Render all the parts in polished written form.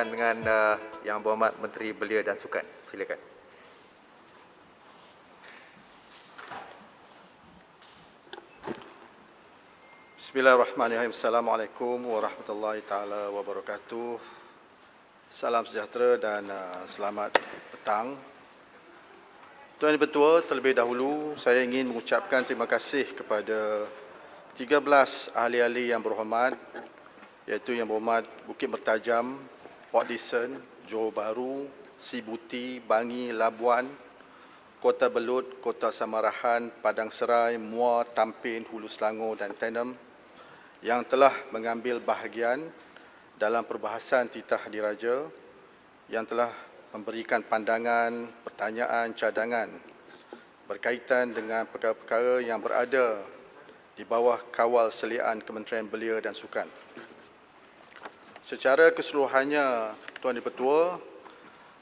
berkaitan dengan Yang Berhormat Menteri Belia dan Sukan. Silakan. Bismillahirrahmanirrahim. Assalamualaikum warahmatullahi taala wabarakatuh. Salam sejahtera dan selamat petang. Tuan Ketua, terlebih dahulu saya ingin mengucapkan terima kasih kepada 13 ahli-ahli yang berhormat, iaitu Yang Berhormat Bukit Mertajam, Port Dickson, Johor Bahru, Sibuti, Bangi, Labuan, Kota Belud, Kota Samarahan, Padang Serai, Muar, Tampin, Hulu Selangor dan Tenem yang telah mengambil bahagian dalam perbahasan titah diraja, yang telah memberikan pandangan, pertanyaan, cadangan berkaitan dengan perkara-perkara yang berada di bawah kawal seliaan Kementerian Belia dan Sukan. Secara keseluruhannya, Tuan Ketua,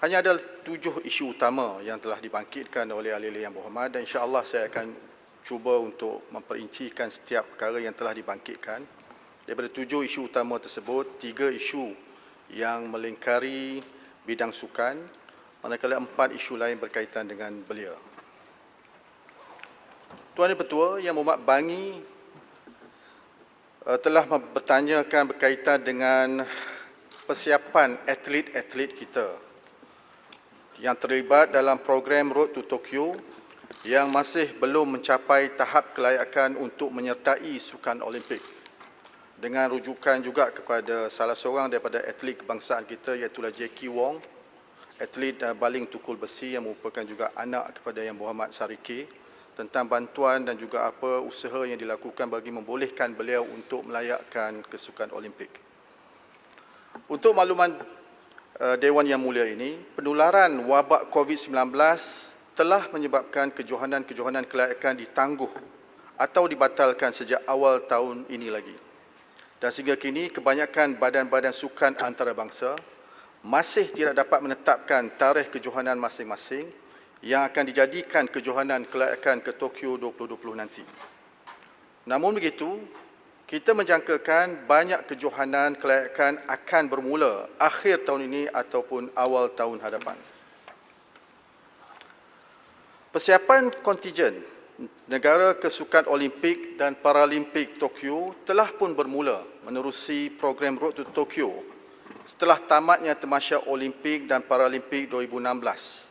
hanya ada 7 isu utama yang telah dibangkitkan oleh ahli-ahli yang berhormat dan insya-Allah saya akan cuba untuk memperincikan setiap perkara yang telah dibangkitkan. Daripada 7 isu utama tersebut, 3 isu yang melingkari bidang sukan, manakala 4 isu lain berkaitan dengan belia. Tuan Ketua, Yang Berhormat Bangi telah bertanyakan berkaitan dengan persiapan atlet-atlet kita yang terlibat dalam program Road to Tokyo yang masih belum mencapai tahap kelayakan untuk menyertai Sukan Olimpik. Dengan rujukan juga kepada salah seorang daripada atlet kebangsaan kita, iaitu Jackie Wong, atlet baling tukul besi yang merupakan juga anak kepada Yang Berhormat Sarike, tentang bantuan dan juga apa usaha yang dilakukan bagi membolehkan beliau untuk melayakkan kesukan Olimpik. Untuk makluman Dewan Yang Mulia ini, penularan wabak COVID-19 telah menyebabkan kejohanan-kejohanan kelayakan ditangguh atau dibatalkan sejak awal tahun ini lagi. Dan sehingga kini kebanyakan badan-badan sukan antarabangsa masih tidak dapat menetapkan tarikh kejohanan masing-masing yang akan dijadikan kejohanan kelayakan ke Tokyo 2020 nanti. Namun begitu, kita menjangkakan banyak kejohanan kelayakan akan bermula akhir tahun ini ataupun awal tahun hadapan. Persiapan kontingen negara kesukan Olimpik dan Paralimpik Tokyo telah pun bermula menerusi program Road to Tokyo setelah tamatnya Tamasya Olimpik dan Paralimpik 2016.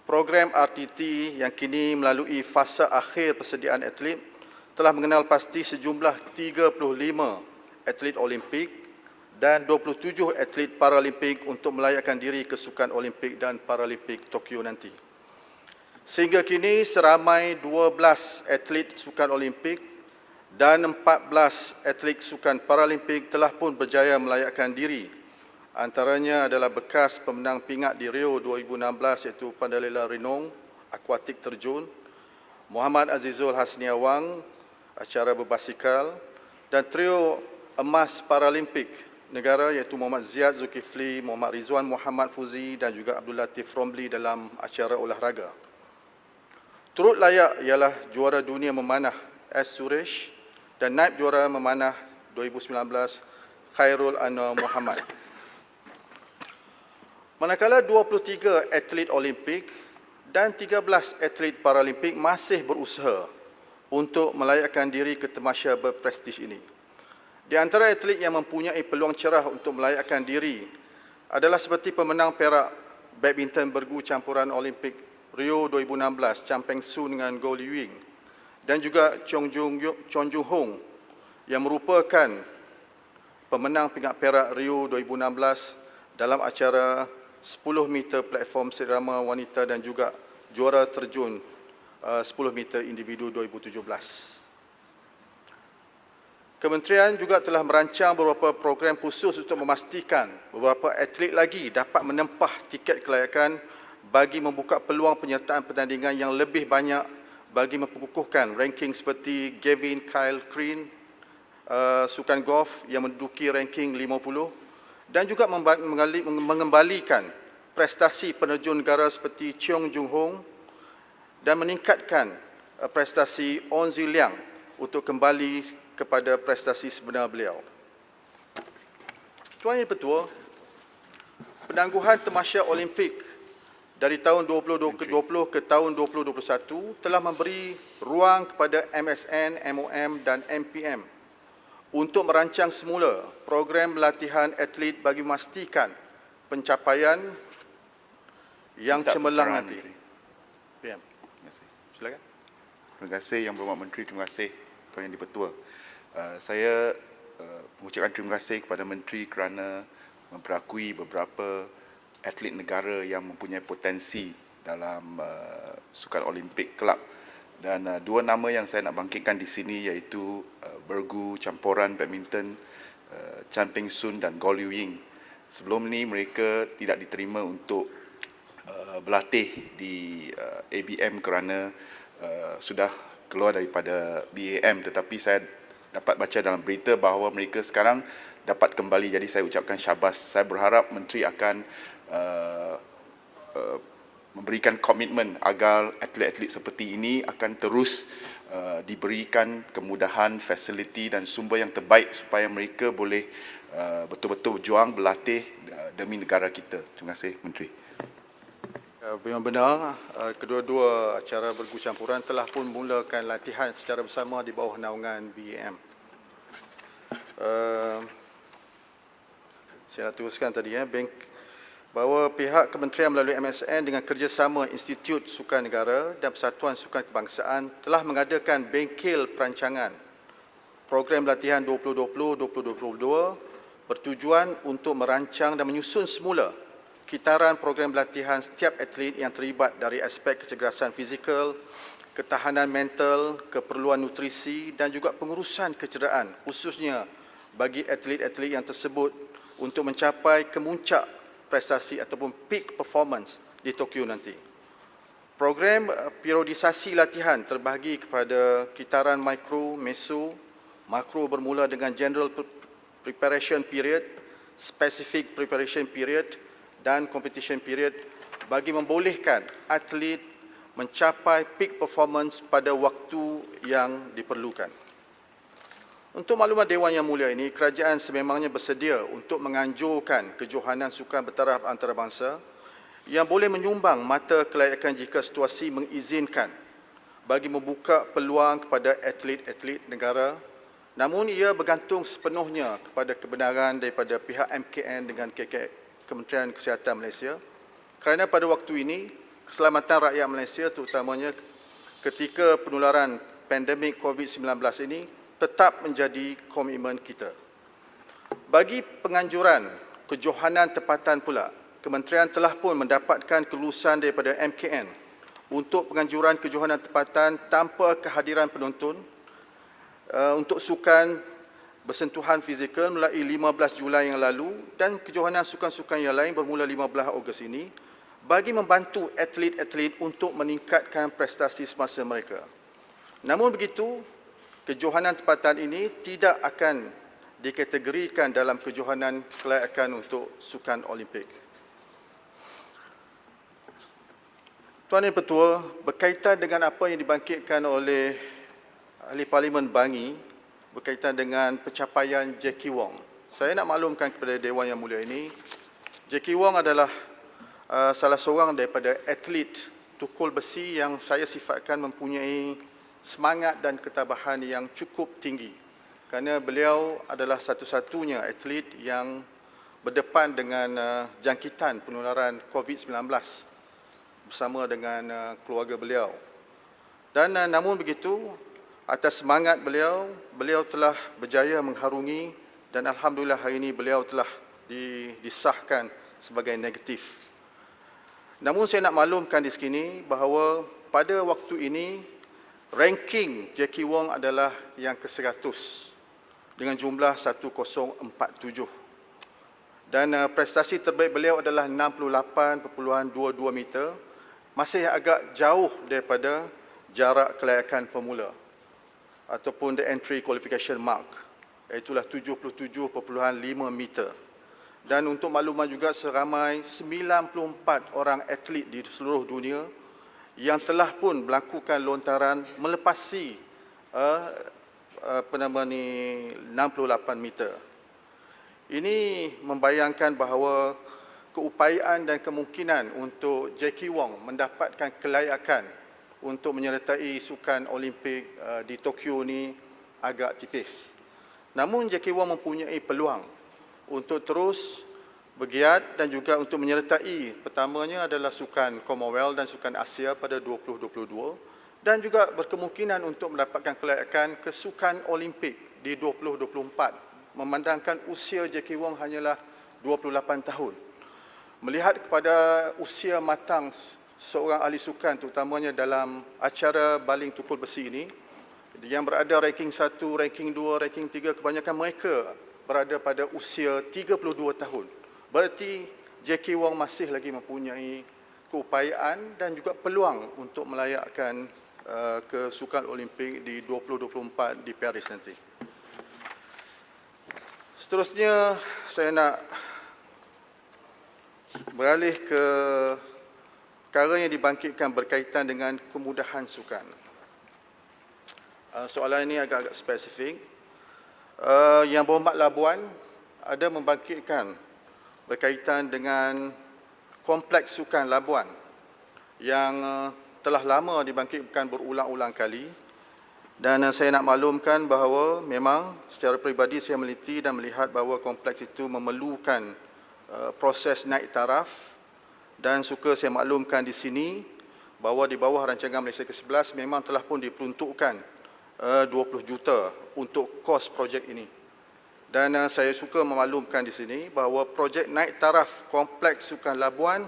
Program RTT yang kini melalui fasa akhir persediaan atlet telah mengenal pasti sejumlah 35 atlet Olimpik dan 27 atlet Paralimpik untuk melayakkan diri ke Sukan Olimpik dan Paralimpik Tokyo nanti. Sehingga kini seramai 12 atlet Sukan Olimpik dan 14 atlet Sukan Paralimpik telah pun berjaya melayakkan diri. Antaranya adalah bekas pemenang pingat di Rio 2016 iaitu Pandalela Renong, akuatik terjun, Muhammad Azizul Hasniawang, acara berbasikal, dan trio emas Paralimpik negara iaitu Muhammad Ziad Zulkifli, Muhammad Rizwan Muhammad Fuzi dan juga Abdul Latif Romli dalam acara olahraga. Turut layak ialah juara dunia memanah S. Suresh dan naib juara memanah 2019 Khairul Anwar Muhammad. Manakala 23 atlet Olimpik dan 13 atlet Paralimpik masih berusaha untuk melayakkan diri ke tamasya berprestij ini. Di antara atlet yang mempunyai peluang cerah untuk melayakkan diri adalah seperti pemenang perak badminton bergu campuran Olimpik Rio 2016, Chang Peng Su dengan Goh Liu Ying, dan juga Chong Jung Hong yang merupakan pemenang pingat perak Rio 2016 dalam acara 10 meter platform serama wanita dan juga juara terjun 10 meter individu 2017. Kementerian juga telah merancang beberapa program khusus untuk memastikan beberapa atlet lagi dapat menempah tiket kelayakan bagi membuka peluang penyertaan pertandingan yang lebih banyak bagi memperkukuhkan ranking seperti Gavin Kyle Green, sukan golf yang menduduki ranking 50 dan juga mengembalikan prestasi penerjun negara seperti Cheong Jung Hong dan meningkatkan prestasi On Zi Liang untuk kembali kepada prestasi sebenar beliau. Tuan Yang Bertuah, penangguhan tamasya Olimpik dari tahun 2020 ke tahun 2021 telah memberi ruang kepada MSN, MOM dan MPM untuk merancang semula program latihan atlet bagi memastikan pencapaian yang Minta cemerlang pencerahan, nanti. Menteri. PM, Terima kasih. silakan. Terima kasih Yang Berhormat Menteri, terima kasih Tuan Yang di-Pertua. Saya mengucapkan terima kasih kepada Menteri kerana memperakui beberapa atlet negara yang mempunyai potensi dalam Sukan Olimpik kelab. Dan dua nama yang saya nak bangkitkan di sini iaitu bergu campuran badminton Chan Peng Sun dan Goh Liu Ying. Sebelum ni mereka tidak diterima untuk berlatih di ABM kerana sudah keluar daripada BAM, tetapi saya dapat baca dalam berita bahawa mereka sekarang dapat kembali. Jadi saya ucapkan syabas. Saya berharap Menteri akan memberikan komitmen agar atlet-atlet seperti ini akan terus diberikan kemudahan, fasiliti dan sumber yang terbaik supaya mereka boleh betul-betul berjuang berlatih demi negara kita. Terima kasih Menteri. Memang benar, kedua-dua acara bergu campuran telah pun mulakan latihan secara bersama di bawah naungan BAM. Saya nak teruskan tadi bahawa pihak kementerian melalui MSN dengan kerjasama Institut Sukan Negara dan Persatuan Sukan Kebangsaan telah mengadakan bengkel perancangan program latihan 2020-2022 bertujuan untuk merancang dan menyusun semula kitaran program latihan setiap atlet yang terlibat dari aspek kecergasan fizikal, ketahanan mental, keperluan nutrisi dan juga pengurusan kecederaan khususnya bagi atlet-atlet yang tersebut untuk mencapai kemuncak prestasi ataupun peak performance di Tokyo nanti. Program periodisasi latihan terbahagi kepada kitaran mikro, meso, makro bermula dengan general preparation period, specific preparation period dan competition period bagi membolehkan atlet mencapai peak performance pada waktu yang diperlukan. Untuk maklumat Dewan Yang Mulia ini, kerajaan sememangnya bersedia untuk menganjurkan kejohanan sukan bertaraf antarabangsa yang boleh menyumbang mata kelayakan jika situasi mengizinkan bagi membuka peluang kepada atlet-atlet negara. Namun ia bergantung sepenuhnya kepada kebenaran daripada pihak MKN dengan Kementerian Kesihatan Malaysia, kerana pada waktu ini keselamatan rakyat Malaysia terutamanya ketika penularan pandemik COVID-19 ini tetap menjadi komitmen kita. Bagi penganjuran kejohanan tempatan pula, Kementerian telah pun mendapatkan kelulusan daripada MKN untuk penganjuran kejohanan tempatan tanpa kehadiran penonton untuk sukan bersentuhan fizikal mulai 15 Julai yang lalu dan kejohanan sukan-sukan yang lain bermula 15 Ogos ini bagi membantu atlet-atlet untuk meningkatkan prestasi semasa mereka. Namun begitu, kejohanan tempatan ini tidak akan dikategorikan dalam kejohanan kelayakan untuk Sukan Olimpik. Tuan Yang Pertua, berkaitan dengan apa yang dibangkitkan oleh Ahli Parlimen Bangi berkaitan dengan pencapaian Jackie Wong, saya nak maklumkan kepada Dewan Yang Mulia ini, Jackie Wong adalah salah seorang daripada atlet tukul besi yang saya sifatkan mempunyai semangat dan ketabahan yang cukup tinggi kerana beliau adalah satu-satunya atlet yang berdepan dengan jangkitan penularan COVID-19 bersama dengan keluarga beliau. Dan namun begitu, atas semangat beliau, beliau telah berjaya mengharungi dan alhamdulillah hari ini beliau telah disahkan sebagai negatif. Namun saya nak maklumkan di sini bahawa pada waktu ini ranking Jackie Wong adalah yang ke-100 dengan jumlah 1047. Dan prestasi terbaik beliau adalah 68.22 meter, masih agak jauh daripada jarak kelayakan pemula ataupun the entry qualification mark, iaitulah 77.5 meter. Dan untuk makluman juga, seramai 94 orang atlet di seluruh dunia yang telah pun melakukan lontaran melepasi 68 meter. Ini membayangkan bahawa keupayaan dan kemungkinan untuk Jackie Wong mendapatkan kelayakan untuk menyertai sukan Olimpik di Tokyo ni agak tipis. Namun Jackie Wong mempunyai peluang untuk terus bergiat dan juga untuk menyertai, pertamanya adalah sukan Commonwealth dan sukan Asia pada 2022 dan juga berkemungkinan untuk mendapatkan kelayakan ke sukan Olimpik di 2024 memandangkan usia Jackie Wong hanyalah 28 tahun. Melihat kepada usia matang seorang ahli sukan terutamanya dalam acara baling tukul besi ini yang berada ranking 1, ranking 2, ranking 3, kebanyakan mereka berada pada usia 32 tahun. Berarti Jackie Wong masih lagi mempunyai keupayaan dan juga peluang untuk melayakkan ke sukan Olimpik di 2024 di Paris nanti. Seterusnya saya nak beralih ke perkara yang dibangkitkan berkaitan dengan kemudahan sukan. Soalan ini agak-agak spesifik. Yang Berhormat Labuan ada membangkitkan berkaitan dengan kompleks sukan Labuan yang telah lama dibangkitkan berulang-ulang kali, dan saya nak maklumkan bahawa memang secara peribadi saya meliti dan melihat bahawa kompleks itu memerlukan proses naik taraf, dan suka saya maklumkan di sini bahawa di bawah rancangan Malaysia ke-11 memang telah pun diperuntukkan 20 juta untuk kos projek ini. Dan saya suka memaklumkan di sini bahawa projek naik taraf kompleks sukan Labuan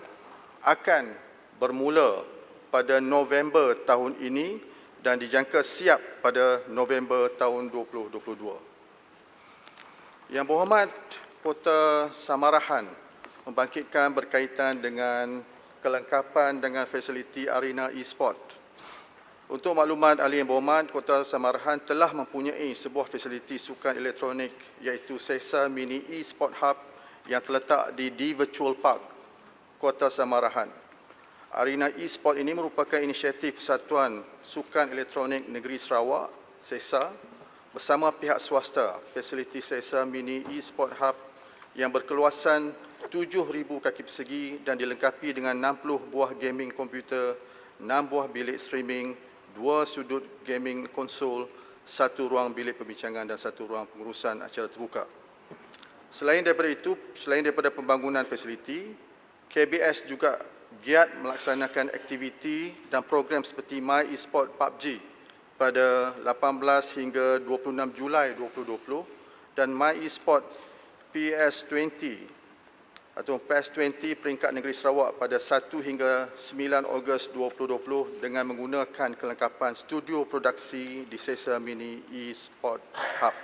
akan bermula pada November tahun ini dan dijangka siap pada November tahun 2022. Yang Berhormat Kota Samarahan membangkitkan berkaitan dengan kelengkapan dengan fasiliti arena e-sport. Untuk maklumat ahli yang berhormat, Kota Samarahan telah mempunyai sebuah fasiliti sukan elektronik iaitu SESA Mini e-sport hub yang terletak di Virtual Park, Kota Samarahan. Arena e-sport ini merupakan inisiatif Persatuan Sukan Elektronik Negeri Sarawak, SESA, bersama pihak swasta. Fasiliti SESA Mini e-sport hub yang berkeluasan 7,000 kaki persegi dan dilengkapi dengan 60 buah gaming komputer, 6 buah bilik streaming, 2 sudut gaming konsol, 1 ruang bilik perbincangan dan 1 ruang pengurusan acara terbuka. Selain daripada pembangunan fasiliti, KBS juga giat melaksanakan aktiviti dan program seperti My eSport PUBG pada 18 hingga 26 Julai 2020 dan My eSport PS20 atau PES20 peringkat negeri Sarawak pada 1 hingga 9 Ogos 2020 dengan menggunakan kelengkapan studio produksi di SESA Mini eSport Hub.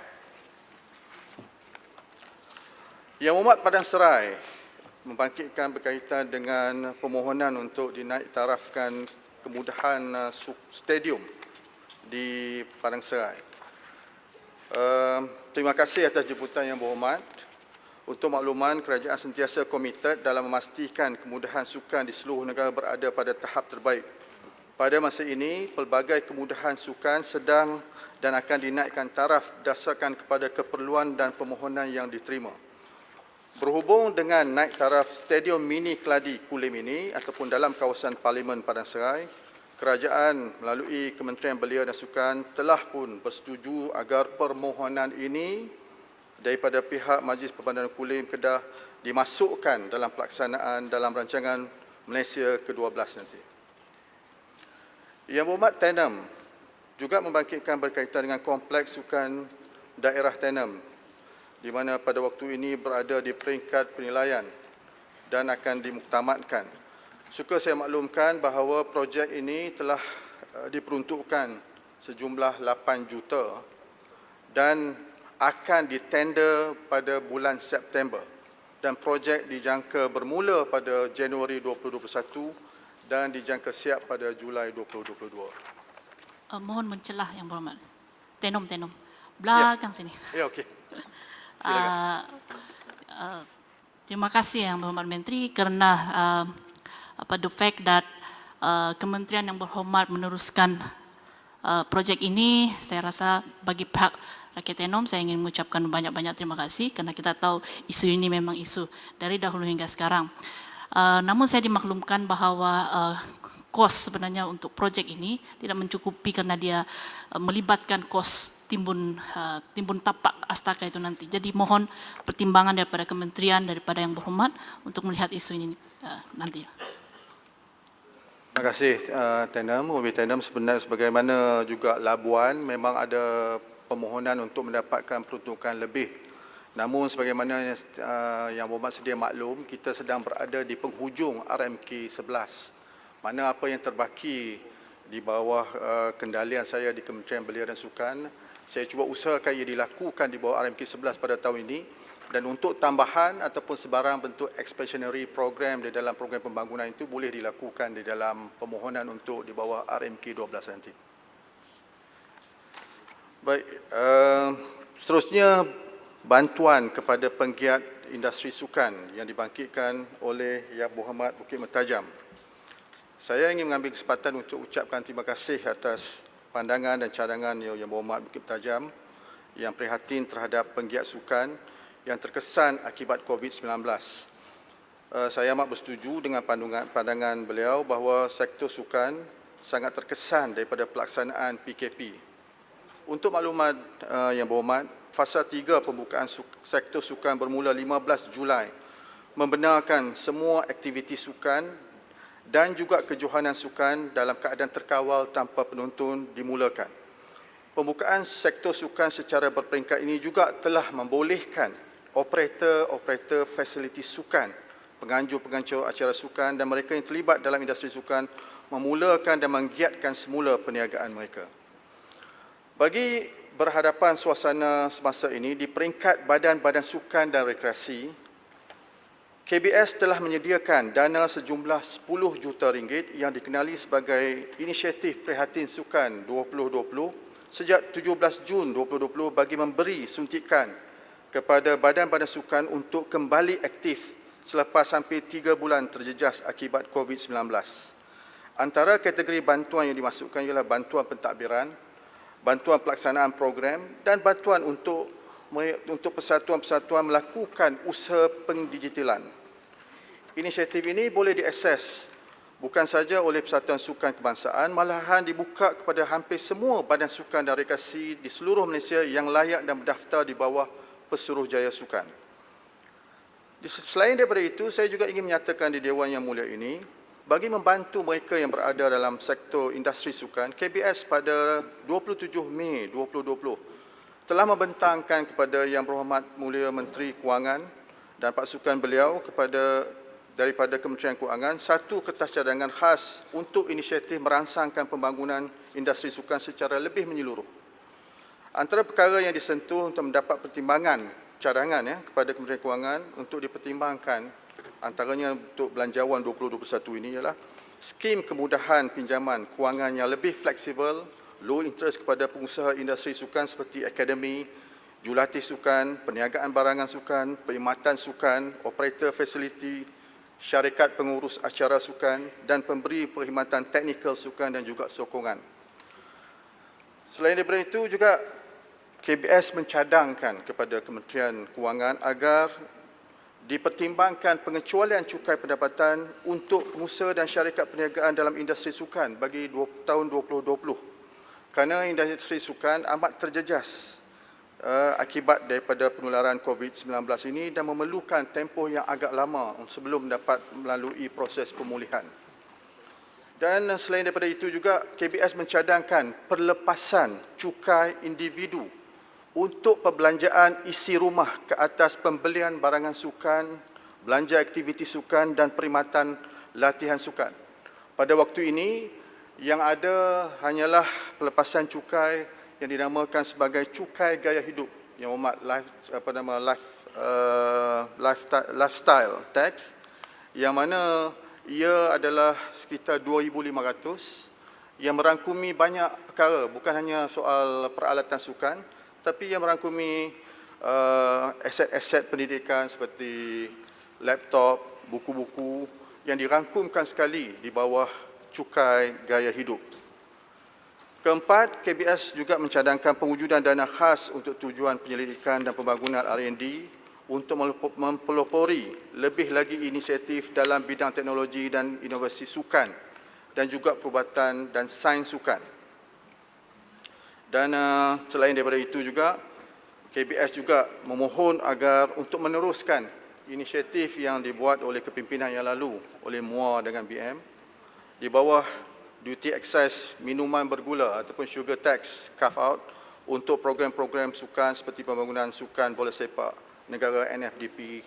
Yang Berhormat Padang Serai membangkitkan berkaitan dengan permohonan untuk dinaik tarafkan kemudahan stadium di Padang Serai. Terima kasih atas jemputan Yang Berhormat. Untuk makluman, kerajaan sentiasa komited dalam memastikan kemudahan sukan di seluruh negara berada pada tahap terbaik. Pada masa ini, pelbagai kemudahan sukan sedang dan akan dinaikkan taraf berdasarkan kepada keperluan dan permohonan yang diterima. Berhubung dengan naik taraf Stadium Mini Keladi Kulim ini ataupun dalam kawasan Parlimen Padang Serai, kerajaan melalui Kementerian Belia dan Sukan telah pun bersetuju agar permohonan ini daripada pihak Majlis Perbandaran Kulim Kedah dimasukkan dalam pelaksanaan dalam rancangan Malaysia ke-12 nanti. Yang Berhormat Tenem juga membangkitkan berkaitan dengan kompleks sukan daerah Tenem di mana pada waktu ini berada di peringkat penilaian dan akan dimuktamadkan. Suka saya maklumkan bahawa projek ini telah diperuntukkan sejumlah 8 juta dan akan ditender pada bulan September dan projek dijangka bermula pada Januari 2021 dan dijangka siap pada Julai 2022. Mohon mencelah Yang Berhormat. Tenom. Belakang sini. Ya, okey. Terima kasih Yang Berhormat Menteri kerana the fact that Kementerian Yang Berhormat meneruskan projek ini saya rasa bagi pihak rakyat Tenom saya ingin mengucapkan banyak-banyak terima kasih kerana kita tahu isu ini memang isu dari dahulu hingga sekarang. Namun saya dimaklumkan bahawa kos sebenarnya untuk projek ini tidak mencukupi kerana dia melibatkan kos timbun tapak Astaka itu nanti. Jadi mohon pertimbangan daripada kementerian, daripada yang berhormat untuk melihat isu ini nanti. Terima kasih Tenom. Mobil Tenom sebenarnya sebagaimana juga Labuan memang ada permohonan untuk mendapatkan peruntukan lebih. Namun sebagaimana yang berhormat sedia maklum, kita sedang berada di penghujung RMK 11. Mana apa yang terbaki di bawah kendalian saya di Kementerian Belia dan Sukan, saya cuba usahakan ia dilakukan di bawah RMK 11 pada tahun ini, dan untuk tambahan ataupun sebarang bentuk expansionary program di dalam program pembangunan itu boleh dilakukan di dalam permohonan untuk di bawah RMK 12 nanti. Baik, seterusnya bantuan kepada penggiat industri sukan yang dibangkitkan oleh Yang Berhormat Bukit Mertajam. Saya ingin mengambil kesempatan untuk ucapkan terima kasih atas pandangan dan cadangan Yang Berhormat Bukit Mertajam yang prihatin terhadap penggiat sukan yang terkesan akibat COVID-19. Saya amat bersetuju dengan pandangan beliau bahawa sektor sukan sangat terkesan daripada pelaksanaan PKP. Untuk maklumat Yang Berhormat, fasa 3 pembukaan sektor sukan bermula 15 Julai membenarkan semua aktiviti sukan dan juga kejohanan sukan dalam keadaan terkawal tanpa penonton dimulakan. Pembukaan sektor sukan secara berperingkat ini juga telah membolehkan operator fasiliti sukan, penganjur-penganjur acara sukan dan mereka yang terlibat dalam industri sukan memulakan dan menggiatkan semula perniagaan mereka. Bagi berhadapan suasana semasa ini, di peringkat Badan-Badan Sukan dan Rekreasi, KBS telah menyediakan dana sejumlah 10 juta ringgit yang dikenali sebagai Inisiatif Prihatin Sukan 2020 sejak 17 Jun 2020 bagi memberi suntikan kepada badan-badan sukan untuk kembali aktif selepas hampir 3 bulan terjejas akibat COVID-19. Antara kategori bantuan yang dimasukkan ialah bantuan pentadbiran, bantuan pelaksanaan program dan bantuan untuk persatuan-persatuan melakukan usaha pendigitalan. Inisiatif ini boleh diakses bukan saja oleh Persatuan Sukan Kebangsaan, malahan dibuka kepada hampir semua badan sukan dan rekreasi di seluruh Malaysia yang layak dan berdaftar di bawah Pesuruhjaya Sukan. Selain daripada itu, saya juga ingin menyatakan di Dewan Yang Mulia ini, bagi membantu mereka yang berada dalam sektor industri sukan, KBS pada 27 Mei 2020 telah membentangkan kepada Yang Berhormat Mulia Menteri Kewangan dan pasukan beliau daripada Kementerian Kewangan satu kertas cadangan khas untuk inisiatif merangsangkan pembangunan industri sukan secara lebih menyeluruh. Antara perkara yang disentuh untuk mendapat pertimbangan cadangan kepada Kementerian Kewangan untuk dipertimbangkan antaranya untuk belanjawan 2021 ini ialah skim kemudahan pinjaman kewangan yang lebih fleksibel, low interest kepada pengusaha industri sukan seperti akademi, jurulatih sukan, perniagaan barangan sukan, perkhidmatan sukan, operator fasiliti, syarikat pengurus acara sukan dan pemberi perkhidmatan teknikal sukan dan juga sokongan. Selain daripada itu juga KBS mencadangkan kepada Kementerian Kewangan agar dipertimbangkan pengecualian cukai pendapatan untuk pengusaha dan syarikat perniagaan dalam industri sukan bagi tahun 2020 kerana industri sukan amat terjejas akibat daripada penularan COVID-19 ini dan memerlukan tempoh yang agak lama sebelum dapat melalui proses pemulihan. Dan selain daripada itu juga KBS mencadangkan perlepasan cukai individu untuk perbelanjaan isi rumah ke atas pembelian barangan sukan, belanja aktiviti sukan dan perkhidmatan latihan sukan. Pada waktu ini yang ada hanyalah pelepasan cukai yang dinamakan sebagai cukai gaya hidup yang lifestyle tax, yang mana ia adalah sekitar 2,500 yang merangkumi banyak perkara, bukan hanya soal peralatan sukan tapi yang merangkumi aset-aset pendidikan seperti laptop, buku-buku yang dirangkumkan sekali di bawah cukai gaya hidup. Keempat, KBS juga mencadangkan pewujudan dana khas untuk tujuan penyelidikan dan pembangunan R&D untuk mempelopori lebih lagi inisiatif dalam bidang teknologi dan inovasi sukan dan juga perubatan dan sains sukan. Dan selain daripada itu juga, KBS juga memohon agar untuk meneruskan inisiatif yang dibuat oleh kepimpinan yang lalu oleh MUA dengan BM di bawah duty excise minuman bergula ataupun sugar tax carve out untuk program-program sukan seperti pembangunan sukan bola sepak negara NFDP,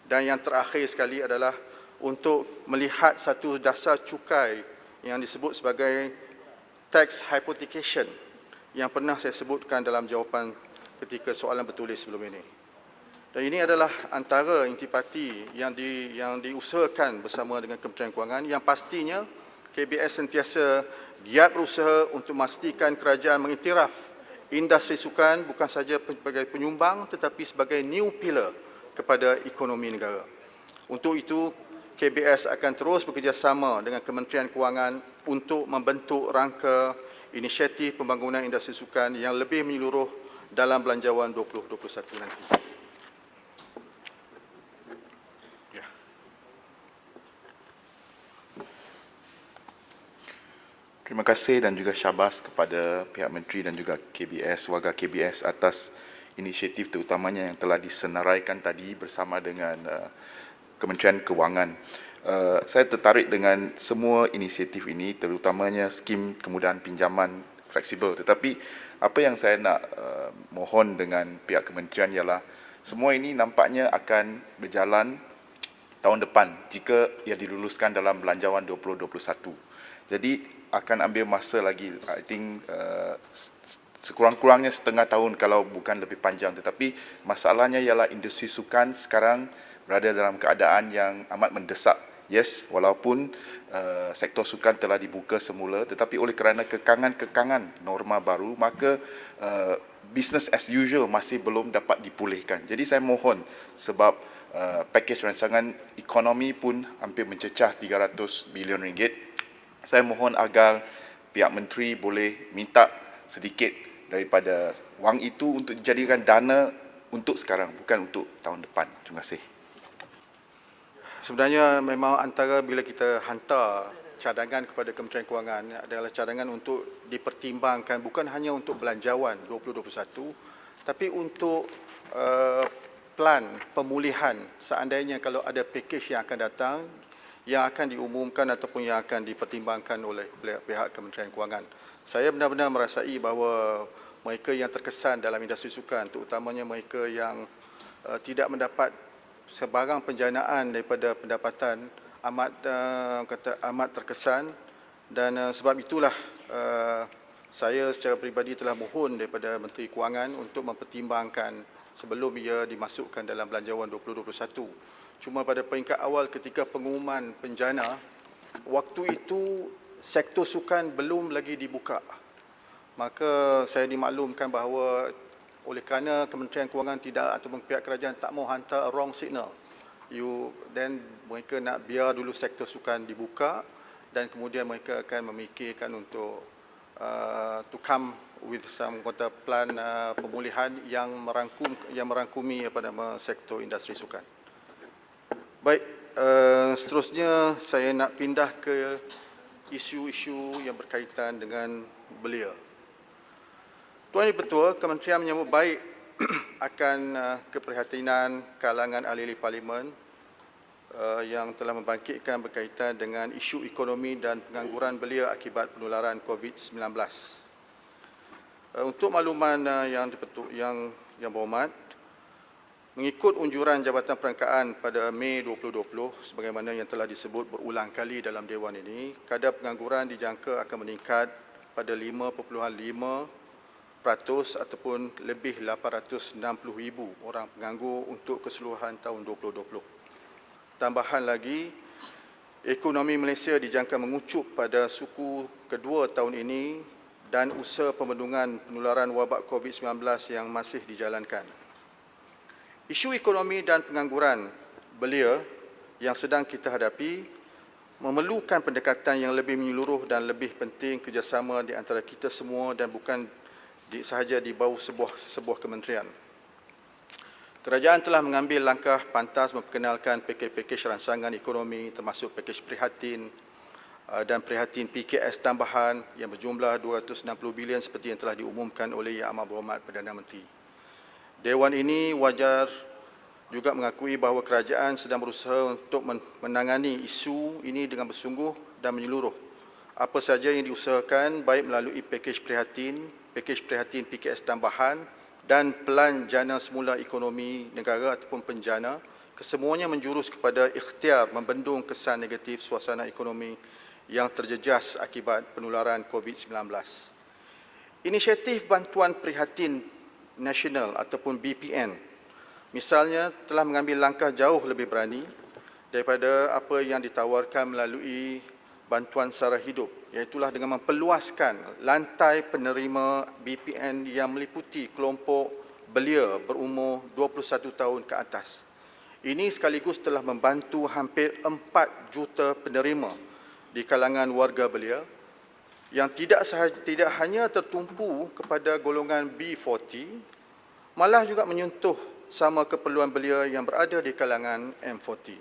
dan yang terakhir sekali adalah untuk melihat satu dasar cukai yang disebut sebagai tax hypothecation yang pernah saya sebutkan dalam jawapan ketika soalan bertulis sebelum ini. Dan ini adalah antara intipati yang diusahakan bersama dengan Kementerian Kewangan yang pastinya KBS sentiasa giat berusaha untuk memastikan kerajaan mengiktiraf industri sukan bukan sahaja sebagai penyumbang tetapi sebagai new pillar kepada ekonomi negara. Untuk itu, KBS akan terus bekerjasama dengan Kementerian Kewangan untuk membentuk rangka inisiatif pembangunan industri sukan yang lebih menyeluruh dalam Belanjawan 2021 nanti. Terima kasih dan juga syabas kepada pihak menteri dan juga KBS, warga KBS atas inisiatif terutamanya yang telah disenaraikan tadi bersama dengan Kementerian Kewangan. Saya tertarik dengan semua inisiatif ini, terutamanya skim kemudahan pinjaman fleksibel. Tetapi apa yang saya nak mohon dengan pihak kementerian ialah semua ini nampaknya akan berjalan tahun depan jika ia diluluskan dalam Belanjawan 2021. Jadi akan ambil masa lagi, I think sekurang-kurangnya setengah tahun kalau bukan lebih panjang. Tetapi masalahnya ialah industri sukan sekarang berada dalam keadaan yang amat mendesak. Yes, walaupun sektor sukan telah dibuka semula, tetapi oleh kerana kekangan-kekangan norma baru, maka business as usual masih belum dapat dipulihkan. Jadi saya mohon, sebab pakej rancangan ekonomi pun hampir mencecah 300 bilion ringgit, saya mohon agar pihak menteri boleh minta sedikit daripada wang itu untuk dijadikan dana untuk sekarang, bukan untuk tahun depan. Terima kasih. Sebenarnya memang antara bila kita hantar cadangan kepada Kementerian Kewangan adalah cadangan untuk dipertimbangkan bukan hanya untuk Belanjawan 2021 tapi untuk plan pemulihan seandainya kalau ada pakej yang akan datang yang akan diumumkan ataupun yang akan dipertimbangkan oleh pihak Kementerian Kewangan. Saya benar-benar merasai bahawa mereka yang terkesan dalam industri sukan, terutamanya mereka yang tidak mendapat sebarang penjanaan daripada pendapatan, amat terkesan, dan sebab itulah saya secara peribadi telah mohon daripada Menteri Kewangan untuk mempertimbangkan sebelum ia dimasukkan dalam Belanjawan 2021. Cuma pada peringkat awal ketika pengumuman penjana, waktu itu sektor sukan belum lagi dibuka. Maka saya dimaklumkan bahawa oleh kerana Kementerian Kewangan tidak ataupun pihak kerajaan tak mau hantar wrong signal, then mereka nak biar dulu sektor sukan dibuka dan kemudian mereka akan memikirkan untuk to come with some plan pemulihan yang merangkumi pada sektor industri sukan. Baik, seterusnya saya nak pindah ke isu-isu yang berkaitan dengan belia. Tuan Yang Bertuah, Kementerian menyambut baik akan keprihatinan kalangan ahli-ahli parlimen yang telah membangkitkan berkaitan dengan isu ekonomi dan pengangguran belia akibat penularan COVID-19. Untuk makluman yang berhormat, mengikut unjuran Jabatan Perangkaan pada Mei 2020, sebagaimana yang telah disebut berulang kali dalam Dewan ini, kadar pengangguran dijangka akan meningkat pada 5.5% ataupun lebih 860,000 orang penganggur untuk keseluruhan tahun 2020. Tambahan lagi, ekonomi Malaysia dijangka mengucup pada suku kedua tahun ini dan usaha pembendungan penularan wabak COVID-19 yang masih dijalankan. Isu ekonomi dan pengangguran belia yang sedang kita hadapi memerlukan pendekatan yang lebih menyeluruh dan lebih penting kerjasama di antara kita semua dan bukan sahaja di bawah sebuah kementerian. Kerajaan telah mengambil langkah pantas memperkenalkan pakej-pakej rangsangan ekonomi termasuk pakej prihatin dan prihatin PKS tambahan yang berjumlah 260 bilion seperti yang telah diumumkan oleh Yang Amat Berhormat Perdana Menteri. Dewan ini wajar juga mengakui bahawa kerajaan sedang berusaha untuk menangani isu ini dengan bersungguh dan menyeluruh. Apa saja yang diusahakan baik melalui pakej prihatin PKS tambahan dan pelan jana semula ekonomi negara ataupun penjana, kesemuanya menjurus kepada ikhtiar membendung kesan negatif suasana ekonomi yang terjejas akibat penularan COVID-19. Inisiatif Bantuan Prihatin Nasional ataupun BPN misalnya telah mengambil langkah jauh lebih berani daripada apa yang ditawarkan melalui bantuan sara hidup, iaitulah dengan memperluaskan lantai penerima BPN yang meliputi kelompok belia berumur 21 tahun ke atas. Ini sekaligus telah membantu hampir 4 juta penerima di kalangan warga belia yang tidak hanya tertumpu kepada golongan B40, malah juga menyentuh sama keperluan belia yang berada di kalangan M40.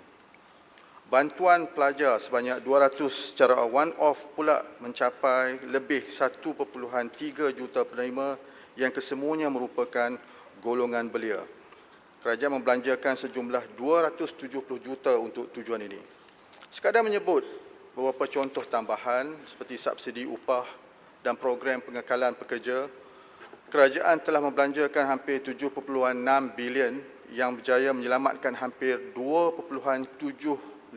Bantuan pelajar sebanyak 200 secara one-off pula mencapai lebih 1.3 juta penerima yang kesemuanya merupakan golongan belia. Kerajaan membelanjakan sejumlah 270 juta untuk tujuan ini. Sekadar menyebut beberapa contoh tambahan seperti subsidi upah dan program pengekalan pekerja, kerajaan telah membelanjakan hampir 7.6 bilion yang berjaya menyelamatkan hampir 2.75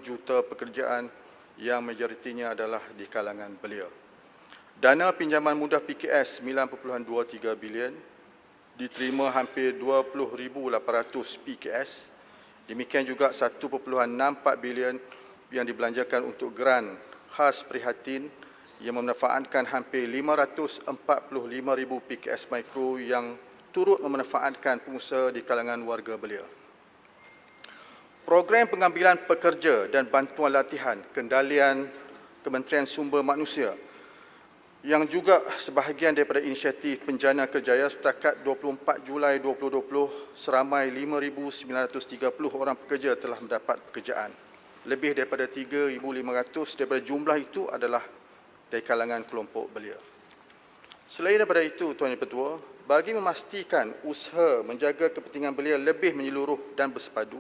juta pekerjaan yang majoritinya adalah di kalangan belia. Dana pinjaman mudah PKS 9.23 bilion, diterima hampir 20,800 PKS. Demikian juga 1.64 bilion yang dibelanjakan untuk geran khas prihatin yang memanfaatkan hampir 545,000 PKS mikro yang turut memanfaatkan pengusaha di kalangan warga belia. Program pengambilan pekerja dan bantuan latihan kendalian Kementerian Sumber Manusia yang juga sebahagian daripada inisiatif Penjana Kerjaya setakat 24 Julai 2020 seramai 5,930 orang pekerja telah mendapat pekerjaan. Lebih daripada 3,500 daripada jumlah itu adalah dari kalangan kelompok belia. Selain daripada itu, Tuan Yang Pertua, bagi memastikan usaha menjaga kepentingan belia lebih menyeluruh dan bersepadu,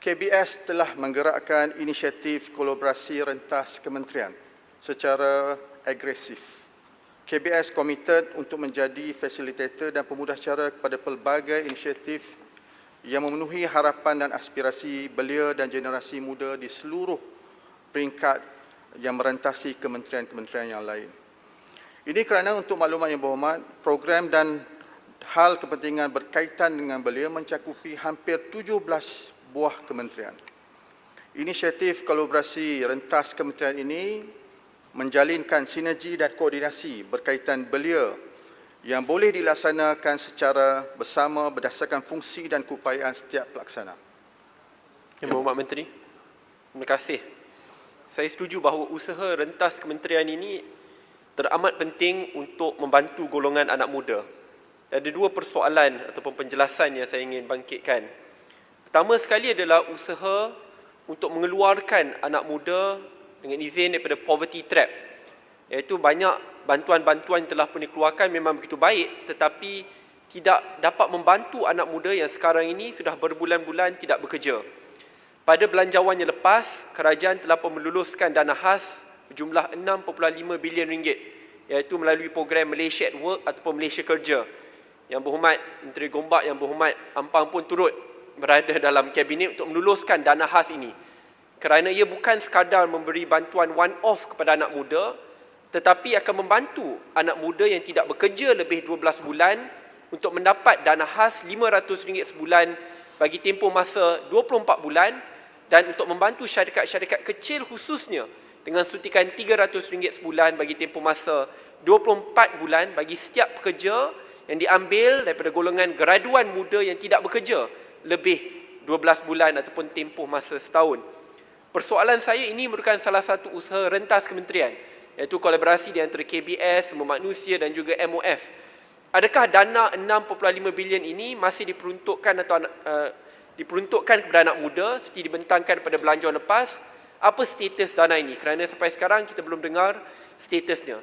KBS telah menggerakkan inisiatif kolaborasi rentas kementerian secara agresif. KBS komited untuk menjadi fasilitator dan pemudah cara kepada pelbagai inisiatif yang memenuhi harapan dan aspirasi belia dan generasi muda di seluruh peringkat yang merentasi kementerian-kementerian yang lain. Ini kerana untuk maklumat yang berhormat, program dan hal kepentingan berkaitan dengan belia mencakupi hampir 17 buah kementerian. Inisiatif kolaborasi rentas kementerian ini menjalinkan sinergi dan koordinasi berkaitan belia yang boleh dilaksanakan secara bersama berdasarkan fungsi dan keupayaan setiap pelaksana. Yang Berhormat Menteri, terima kasih. Saya setuju bahawa usaha rentas kementerian ini teramat penting untuk membantu golongan anak muda. Ada dua persoalan ataupun penjelasan yang saya ingin bangkitkan. Pertama sekali adalah usaha untuk mengeluarkan anak muda dengan izin daripada poverty trap. Iaitu banyak bantuan-bantuan yang telah pun dikeluarkan memang begitu baik, tetapi tidak dapat membantu anak muda yang sekarang ini sudah berbulan-bulan tidak bekerja. Pada belanjawan yang lepas, kerajaan telah pun meluluskan dana khas berjumlah 6.5 bilion ringgit, iaitu melalui program Malaysia at Work ataupun Malaysia Kerja. Yang Berhormat Menteri Gombak, Yang Berhormat Ampang pun turut berada dalam kabinet untuk meluluskan dana khas ini. Kerana ia bukan sekadar memberi bantuan one-off kepada anak muda, tetapi akan membantu anak muda yang tidak bekerja lebih 12 bulan untuk mendapat dana khas RM500 sebulan bagi tempoh masa 24 bulan dan untuk membantu syarikat-syarikat kecil khususnya dengan suntikan RM300 sebulan bagi tempoh masa 24 bulan bagi setiap pekerja yang diambil daripada golongan graduan muda yang tidak bekerja lebih 12 bulan ataupun tempoh masa setahun. Persoalan saya ini merupakan salah satu usaha rentas kementerian, iaitu kolaborasi di antara KBS, Sumber Manusia dan juga MOF. Adakah dana 6.5 bilion ini masih diperuntukkan atau diperuntukkan kepada anak muda seperti dibentangkan pada belanjawan lepas? Apa status dana ini? Kerana sampai sekarang kita belum dengar statusnya.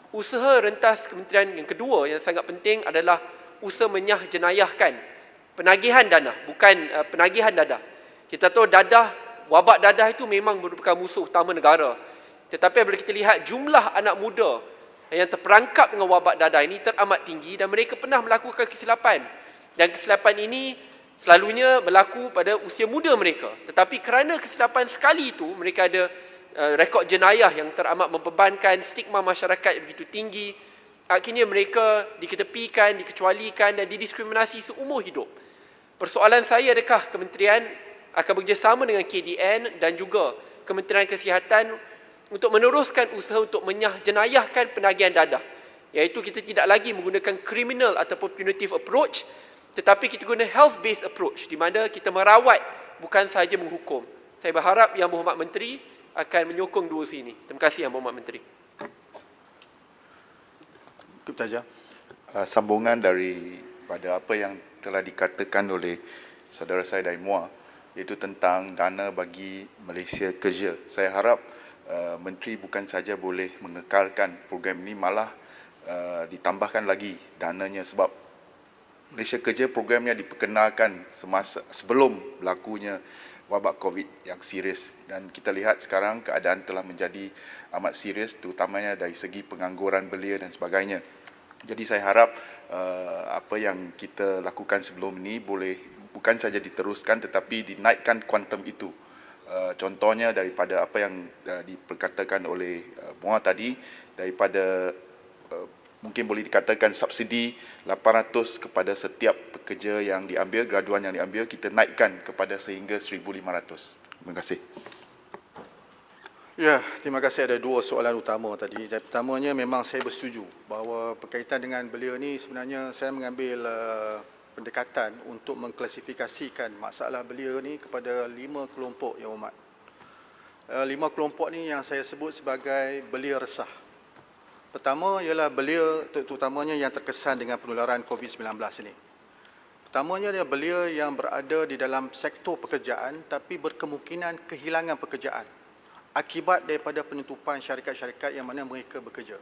Usaha rentas kementerian yang kedua yang sangat penting adalah usaha menyah jenayahkan penagihan dana, bukan penagihan dadah. Kita tahu wabak dadah itu memang merupakan musuh utama negara. Tetapi bila kita lihat jumlah anak muda yang terperangkap dengan wabak dadah ini teramat tinggi dan mereka pernah melakukan kesilapan. Dan kesilapan ini selalunya berlaku pada usia muda mereka. Tetapi kerana kesilapan sekali itu, mereka ada rekod jenayah yang teramat membebankan, stigma masyarakat yang begitu tinggi. Akhirnya mereka diketepikan, dikecualikan dan didiskriminasi seumur hidup. Persoalan saya, adakah kementerian akan bekerjasama dengan KDN dan juga Kementerian Kesihatan untuk meneruskan usaha untuk menyah jenayahkan penagihan dadah, iaitu kita tidak lagi menggunakan criminal ataupun punitive approach, tetapi kita guna health based approach di mana kita merawat bukan sahaja menghukum. Saya berharap Yang Berhormat Menteri akan menyokong dua usaha ini. Terima kasih Yang Berhormat Menteri. Keptaja. Sambungan daripada apa yang telah dikatakan oleh saudara saya dari MUA, iaitu tentang dana bagi Malaysia Kerja. Saya harap Menteri bukan saja boleh mengekalkan program ini, malah ditambahkan lagi dananya, sebab Malaysia Kerja programnya diperkenalkan sebelum berlakunya wabak COVID yang serius, dan kita lihat sekarang keadaan telah menjadi amat serius, terutamanya dari segi pengangguran belia dan sebagainya. Jadi saya harap apa yang kita lakukan sebelum ini boleh bukan saja diteruskan tetapi dinaikkan kuantum itu. Contohnya daripada apa yang diperkatakan oleh MUA tadi, daripada mungkin boleh dikatakan subsidi 800 kepada setiap pekerja yang diambil, graduan yang diambil, kita naikkan kepada sehingga 1,500. Terima kasih. Ya, terima kasih. Ada dua soalan utama tadi. Pertamanya memang saya bersetuju bahawa berkaitan dengan belia ni sebenarnya saya mengambil pendekatan untuk mengklasifikasikan masalah belia ni kepada 5 kelompok yang hormat. 5 kelompok ni yang saya sebut sebagai belia resah. Pertama ialah belia terutamanya yang terkesan dengan penularan COVID-19 ini. Pertamanya adalah belia yang berada di dalam sektor pekerjaan tapi berkemungkinan kehilangan pekerjaan akibat daripada penutupan syarikat-syarikat yang mana mereka bekerja.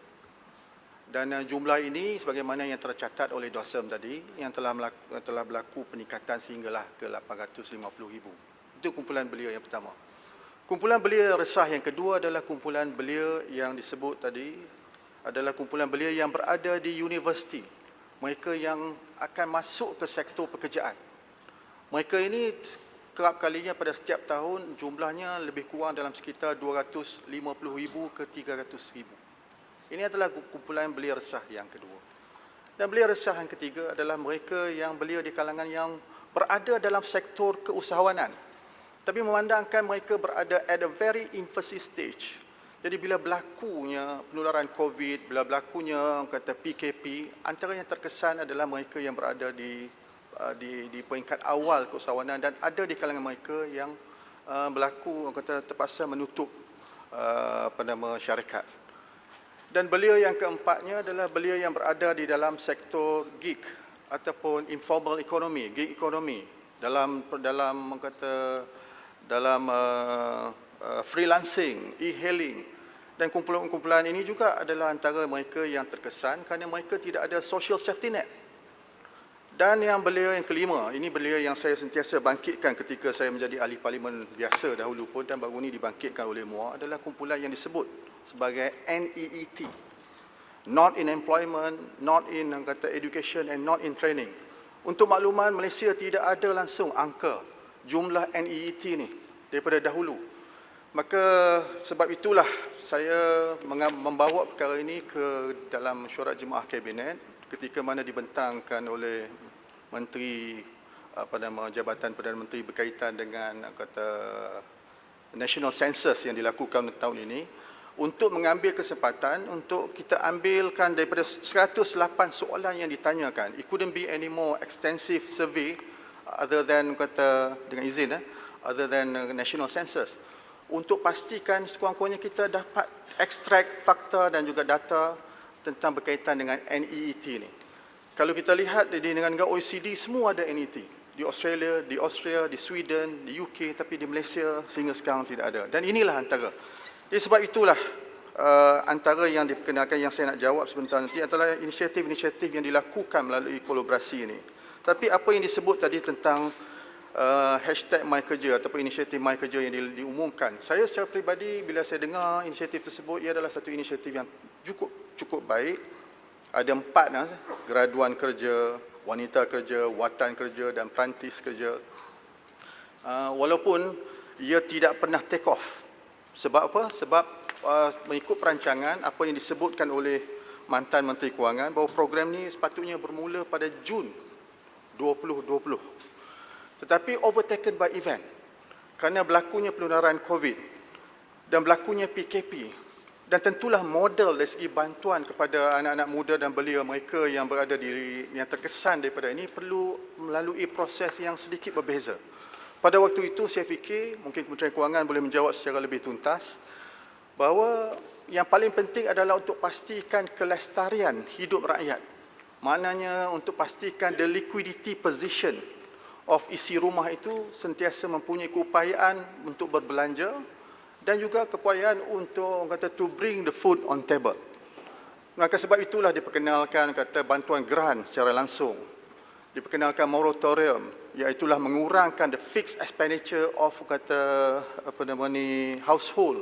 Dan jumlah ini sebagaimana yang tercatat oleh DOSM tadi, yang telah berlaku peningkatan sehinggalah ke 850,000. Itu kumpulan belia yang pertama. Kumpulan belia resah yang kedua adalah kumpulan belia yang disebut tadi, adalah kumpulan belia yang berada di universiti. Mereka yang akan masuk ke sektor pekerjaan. Mereka ini kerap kalinya pada setiap tahun jumlahnya lebih kurang dalam sekitar 250,000 ke 300,000. Ini adalah kumpulan belia resah yang kedua. Dan belia resah yang ketiga adalah mereka yang belia di kalangan yang berada dalam sektor keusahawanan, tapi memandangkan mereka berada at a very infancy stage. Jadi bila berlakunya penularan COVID, bila berlakunya kata PKP, antara yang terkesan adalah mereka yang berada di peringkat awal keusahawanan, dan ada di kalangan mereka yang berlaku kata terpaksa menutup syarikat. Dan belia yang keempatnya adalah belia yang berada di dalam sektor gig ataupun informal economy, gig economy, dalam freelancing, e-hailing. Dan kumpulan-kumpulan ini juga adalah antara mereka yang terkesan kerana mereka tidak ada social safety net. Dan yang belia yang kelima, ini belia yang saya sentiasa bangkitkan ketika saya menjadi ahli parlimen biasa dahulu pun dan baru ini dibangkitkan oleh MUA, adalah kumpulan yang disebut sebagai NEET. Not in employment, not in education and not in training. Untuk makluman, Malaysia tidak ada langsung angka jumlah NEET ni daripada dahulu. Maka sebab itulah saya membawa perkara ini ke dalam mesyuarat jemaah kabinet ketika mana dibentangkan oleh Menteri Jabatan Perdana Menteri berkaitan dengan National Census yang dilakukan tahun ini, untuk mengambil kesempatan untuk kita ambilkan daripada 108 soalan yang ditanyakan. It couldn't be any more extensive survey other than dengan izin other than National Census, untuk pastikan sekurang-kurangnya kita dapat ekstrak fakta dan juga data tentang berkaitan dengan NEET ni. Kalau kita lihat di negara OECD semua ada NEET. Di Australia, di Sweden, di UK, tapi di Malaysia sehingga sekarang tidak ada. Dan inilah antara. Jadi sebab itulah antara yang diperkenalkan yang saya nak jawab sebentar nanti adalah inisiatif-inisiatif yang dilakukan melalui kolaborasi ini. Tapi apa yang disebut tadi tentang hashtag MyKerja ataupun inisiatif MyKerja yang diumumkan, saya secara peribadi bila saya dengar inisiatif tersebut, ia adalah satu inisiatif yang cukup baik. Ada 4 graduan kerja, wanita kerja, watan kerja dan perantis kerja. Walaupun ia tidak pernah take off. Sebab apa? Sebab mengikut perancangan apa yang disebutkan oleh mantan Menteri Kewangan bahawa program ni sepatutnya bermula pada Jun 2020. Tetapi overtaken by event kerana berlakunya penularan COVID dan berlakunya PKP dan tentulah model dari segi bantuan kepada anak-anak muda dan belia mereka yang berada yang terkesan daripada ini perlu melalui proses yang sedikit berbeza. Pada waktu itu saya fikir mungkin Kementerian Kewangan boleh menjawab secara lebih tuntas bahawa yang paling penting adalah untuk pastikan kelestarian hidup rakyat. Maknanya untuk pastikan the liquidity position of isi rumah itu sentiasa mempunyai keupayaan untuk berbelanja dan juga keupayaan untuk to bring the food on table. Maka sebab itulah diperkenalkan bantuan geran secara langsung. Diperkenalkan moratorium, iaitulah mengurangkan the fixed expenditure of household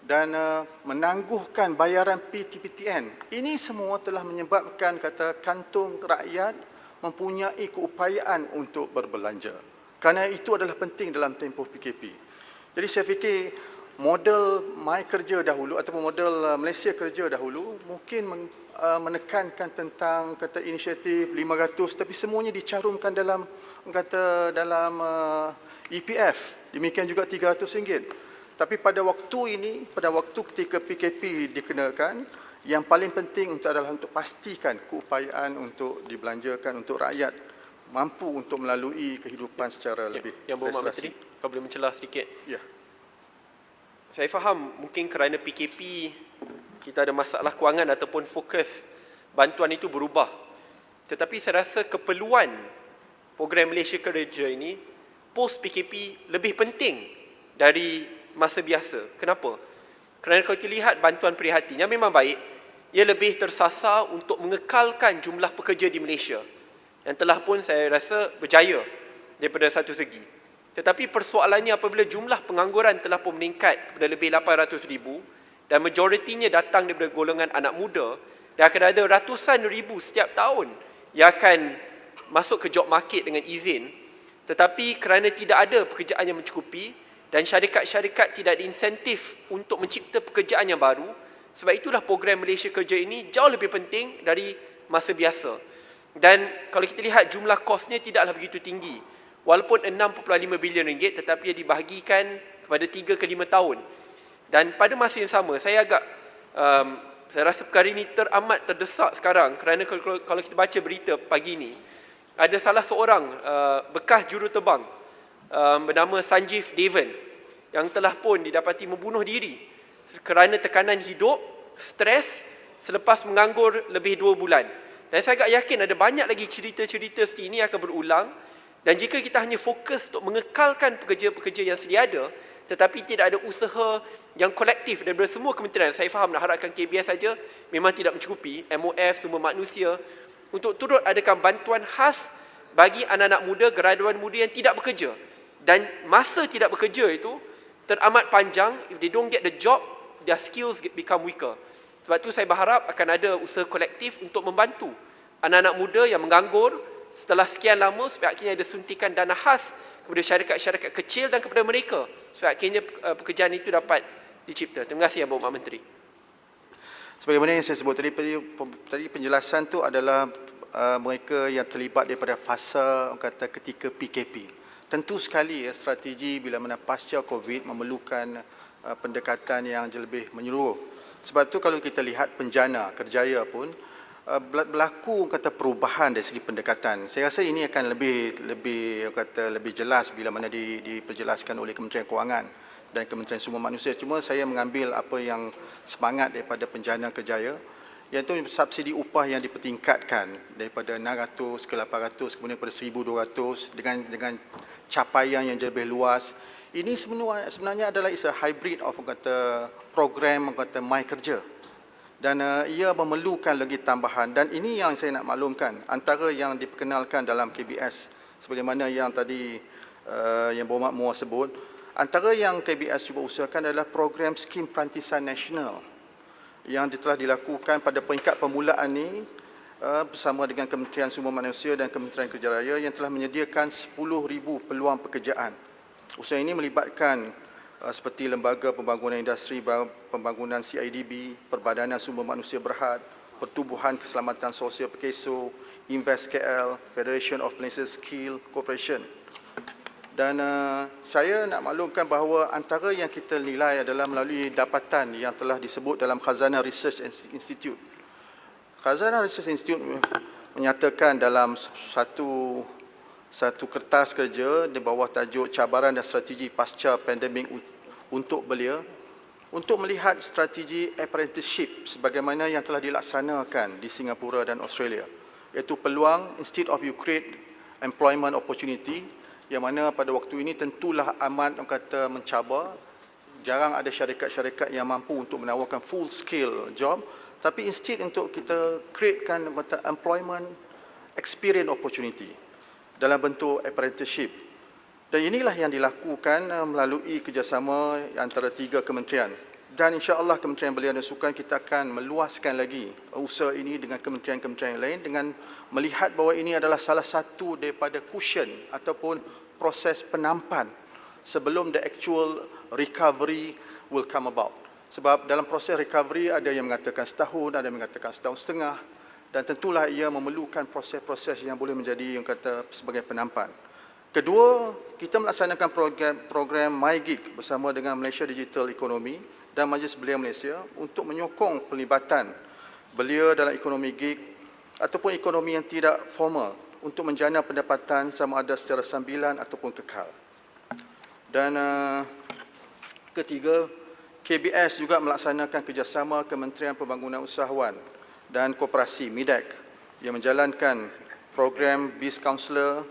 dan menangguhkan bayaran PTPTN. Ini semua telah menyebabkan kantung rakyat mempunyai keupayaan untuk berbelanja. Kerana itu adalah penting dalam tempoh PKP. Jadi saya fikir model MyKerja dahulu ataupun model Malaysia Kerja dahulu mungkin menekankan tentang inisiatif 500 tapi semuanya dicarumkan dalam EPF. Demikian juga RM300. Tapi pada waktu ini, pada waktu ketika PKP dikenakan, yang paling penting adalah untuk pastikan keupayaan untuk dibelanjakan untuk rakyat mampu untuk melalui kehidupan secara lebih Yang Berhormat Menteri, kau boleh mencelah sedikit? Ya. Saya faham mungkin kerana PKP kita ada masalah kewangan ataupun fokus bantuan itu berubah. Tetapi saya rasa keperluan program Malaysia Kerja ini post PKP lebih penting dari masa biasa. Kenapa? Kerana kalau kita lihat bantuan prihatin yang memang baik, ia lebih tersasar untuk mengekalkan jumlah pekerja di Malaysia yang telah pun saya rasa berjaya daripada satu segi. Tetapi persoalannya apabila jumlah pengangguran telah pun meningkat kepada lebih 800,000 dan majoritinya datang daripada golongan anak muda dan akan ada ratusan ribu setiap tahun yang akan masuk ke job market dengan izin, tetapi kerana tidak ada pekerjaan yang mencukupi dan syarikat-syarikat tidak ada insentif untuk mencipta pekerjaan yang baru, sebab itulah program Malaysia Kerja ini jauh lebih penting dari masa biasa. Dan kalau kita lihat jumlah kosnya tidaklah begitu tinggi. Walaupun 6.5 bilion ringgit tetapi ia dibahagikan kepada 3 ke 5 tahun. Dan pada masa yang sama saya agak saya rasa perkara ini teramat terdesak sekarang kerana kalau kita baca berita pagi ini ada salah seorang bekas juruterbang bernama Sanjeev Devan yang telah pun didapati membunuh diri kerana tekanan hidup, stres selepas menganggur lebih 2 bulan. Dan saya agak yakin ada banyak lagi cerita-cerita seperti ini akan berulang. Dan jika kita hanya fokus untuk mengekalkan pekerja-pekerja yang sedia ada, tetapi tidak ada usaha yang kolektif daripada semua kementerian, saya faham nak harapkan KBS saja memang tidak mencukupi, MOF, Sumber Manusia, untuk turut adakan bantuan khas bagi anak-anak muda, graduan muda yang tidak bekerja. Dan masa tidak bekerja itu teramat panjang. If they don't get the job, their skills become weaker. Sebab itu saya berharap akan ada usaha kolektif untuk membantu anak-anak muda yang menganggur setelah sekian lama supaya akhirnya ada suntikan dana khas kepada syarikat-syarikat kecil dan kepada mereka supaya akhirnya pekerjaan itu dapat dicipta. Terima kasih Yang Berhormat Menteri. Sebagaimana yang saya sebut tadi penjelasan itu adalah mereka yang terlibat daripada fasa ketika PKP. Tentu sekali strategi bila mana pasca COVID memerlukan pendekatan yang lebih menyeluruh. Sebab itu kalau kita lihat penjana kerjaya pun berlaku perubahan dari segi pendekatan. Saya rasa ini akan lebih jelas bila mana diperjelaskan oleh Kementerian Kewangan. dan Kementerian Sumber Manusia. Cuma saya mengambil apa yang semangat daripada Penjana Kerjaya, iaitu subsidi upah yang dipertingkatkan daripada 600 ke 800 kemudian pada 1,200 dengan capaian yang lebih luas. Ini sebenarnya adalah a hybrid of program My Kerja, dan ia memerlukan lagi tambahan, dan ini yang saya nak maklumkan antara yang diperkenalkan dalam KBS sebagaimana yang tadi yang Berhormat Muar sebut. Antara yang KBS cuba usahakan adalah program skim perantisan nasional yang telah dilakukan pada peringkat permulaan ini bersama dengan Kementerian Sumber Manusia dan Kementerian Kerja Raya yang telah menyediakan 10,000 peluang pekerjaan. Usaha ini melibatkan seperti Lembaga Pembangunan Industri, Pembangunan CIDB, Perbadanan Sumber Manusia Berhad, Pertubuhan Keselamatan Sosial Perkeso, Invest KL, Federation of Malaysia Skill Corporation. Dan saya nak maklumkan bahawa antara yang kita nilai adalah melalui dapatan yang telah disebut dalam Khazanah Research Institute. Khazanah Research Institute menyatakan dalam satu kertas kerja di bawah tajuk Cabaran dan Strategi Pasca Pandemik untuk Belia, untuk melihat strategi apprenticeship sebagaimana yang telah dilaksanakan di Singapura dan Australia, iaitu peluang instead of you create employment opportunity, yang mana pada waktu ini tentulah amat mencabar. Jarang ada syarikat-syarikat yang mampu untuk menawarkan full scale job, tapi instead untuk kita createkan employment experience opportunity dalam bentuk apprenticeship. Dan inilah yang dilakukan melalui kerjasama antara 3 kementerian. Dan insya-Allah Kementerian Belia dan Sukan kita akan meluaskan lagi usaha ini dengan kementerian-kementerian yang lain dengan melihat bahawa ini adalah salah satu daripada cushion ataupun proses penampan sebelum the actual recovery will come about. Sebab dalam proses recovery ada yang mengatakan setahun, ada yang mengatakan setahun setengah, dan tentulah ia memerlukan proses-proses yang boleh menjadi yang kata sebagai penampan. Kedua, kita melaksanakan program MyGig bersama dengan Malaysia Digital Economy dan Majlis Belia Malaysia untuk menyokong pelibatan belia dalam ekonomi gig ataupun ekonomi yang tidak formal untuk menjana pendapatan sama ada secara sambilan ataupun kekal. Dan ketiga, KBS juga melaksanakan kerjasama Kementerian Pembangunan Usahawan dan Koperasi MIDEC yang menjalankan program Biz Counselor,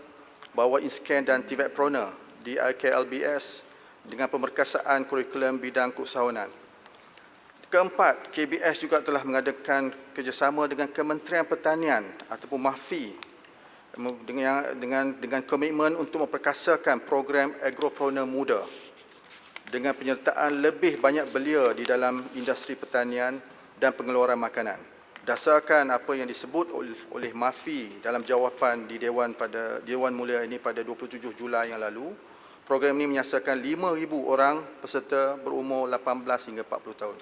Bawa Inscan dan TVET Prona di IKLBS dengan pemerkasaan kurikulum bidang keusahawanan. Keempat, KBS juga telah mengadakan kerjasama dengan Kementerian Pertanian ataupun MAFI dengan komitmen untuk memperkasakan program Agropreneur Muda dengan penyertaan lebih banyak belia di dalam industri pertanian dan pengeluaran makanan. Berdasarkan apa yang disebut oleh MAFI dalam jawapan di Dewan Mulia ini pada 27 Julai yang lalu, program ini menyasarkan 5,000 orang peserta berumur 18 hingga 40 tahun.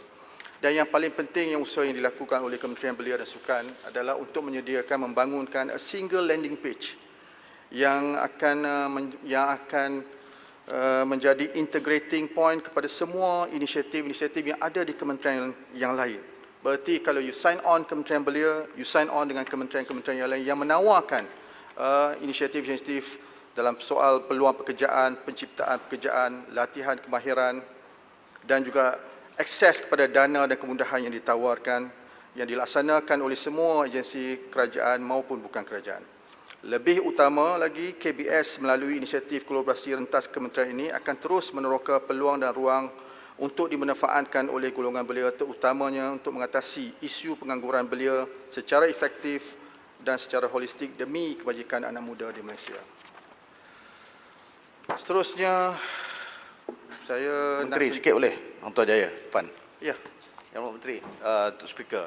Dan yang paling penting yang usaha yang dilakukan oleh Kementerian Belia dan Sukan adalah untuk menyediakan membangunkan a single landing page yang akan menjadi integrating point kepada semua inisiatif-inisiatif yang ada di kementerian yang lain. Berarti kalau you sign on Kementerian Belia, you sign on dengan kementerian-kementerian yang lain yang menawarkan inisiatif-inisiatif dalam soal peluang pekerjaan, penciptaan pekerjaan, latihan kemahiran dan juga akses kepada dana dan kemudahan yang ditawarkan yang dilaksanakan oleh semua agensi kerajaan maupun bukan kerajaan. Lebih utama lagi, KBS melalui inisiatif kolaborasi rentas kementerian ini akan terus meneroka peluang dan ruang untuk dimanfaatkan oleh golongan belia, terutamanya untuk mengatasi isu pengangguran belia secara efektif dan secara holistik demi kebajikan anak muda di Malaysia. Seterusnya, saya Menteri sikit boleh? Hang Tuah Jaya, depan. Ya. Yang Berhormat Menteri, Tuan Speaker,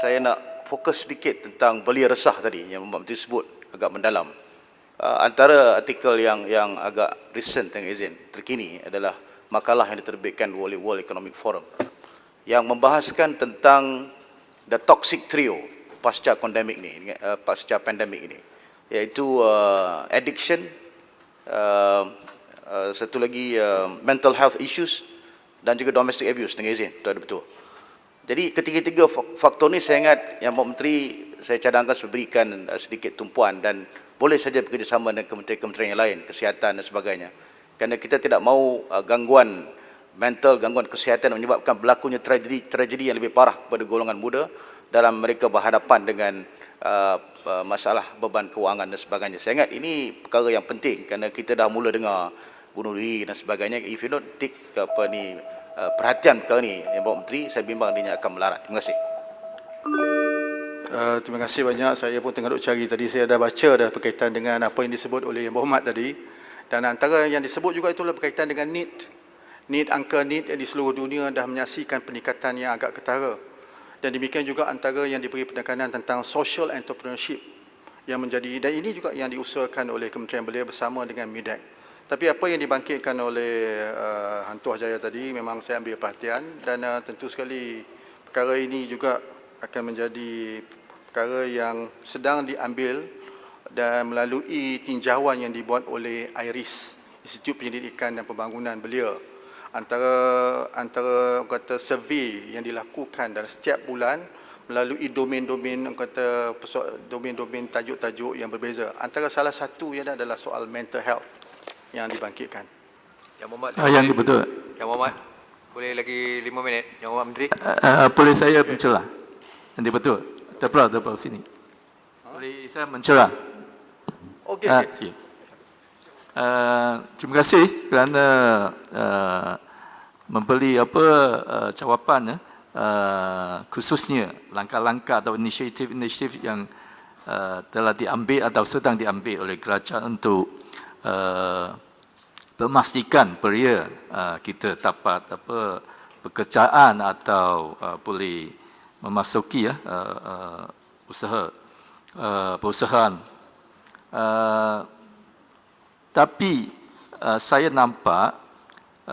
saya nak fokus sedikit tentang belia resah tadi yang Berhormat Menteri sebut agak mendalam. Antara artikel yang agak recent yang izin terkini adalah makalah yang diterbitkan oleh World Economic Forum yang membahaskan tentang the toxic trio pasca pandemik ini, iaitu addiction, satu lagi mental health issues dan juga domestic abuse dengan izin tu ada betul. Jadi ketiga-tiga faktor ni saya ingat yang Pak Menteri saya cadangkan berikan sedikit tumpuan dan boleh saja bekerjasama dengan kementerian-kementerian yang lain, kesihatan dan sebagainya, Kerana kita tidak mahu gangguan mental, gangguan kesihatan yang menyebabkan berlakunya tragedi yang lebih parah pada golongan muda dalam mereka berhadapan dengan masalah beban kewangan dan sebagainya. Saya ingat ini perkara yang penting kerana kita dah mula dengar bunuh diri dan sebagainya. If you don't take perhatian perkara ni, Yang Berhormat Menteri, saya bimbang dia akan melarat. Terima kasih. Terima kasih banyak. Saya pun tengah duk cari tadi. Saya dah baca dah berkaitan dengan apa yang disebut oleh Yang Berhormat tadi. Dan antara yang disebut juga itulah berkaitan dengan angka NEET di seluruh dunia dah menyaksikan peningkatan yang agak ketara. Dan demikian juga antara yang diberi penekanan tentang social entrepreneurship yang menjadi, dan ini juga yang diusahakan oleh Kementerian Belia bersama dengan MIDEC. Tapi apa yang dibangkitkan oleh Hang Tuah Jaya tadi memang saya ambil perhatian, dan tentu sekali perkara ini juga akan menjadi perkara yang sedang diambil dan melalui tinjauan yang dibuat oleh IRIS, Institut Penyelidikan dan Pembangunan Belia. Antara kata survey yang dilakukan dalam setiap bulan melalui domain-domain tajuk-tajuk yang berbeza. Antara salah satu yang adalah soal mental health yang dibangkitkan. Yang Berhormat. Yang betul. Yang Berhormat. Boleh lagi 5 minit. Yang Berhormat Menteri. Boleh saya mencerah? Nanti betul. Terpelah sini. Boleh saya mencerah? Okey. Terima kasih kerana memberi jawapan khususnya langkah-langkah atau inisiatif yang telah diambil atau sedang diambil oleh kerajaan untuk memastikan belia kita dapat pekerjaan atau boleh memasuki perusahaan. Tapi saya nampak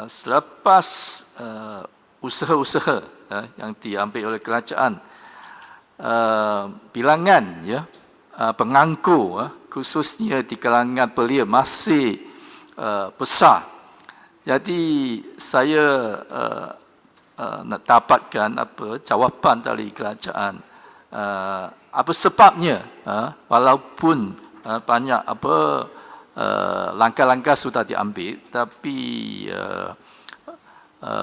selepas usaha-usaha yang diambil oleh kerajaan, bilangan penganggur khususnya di kalangan belia masih besar. Jadi saya nak dapatkan jawapan dari kerajaan apa sebabnya walaupun banyak langkah-langkah sudah diambil, tapi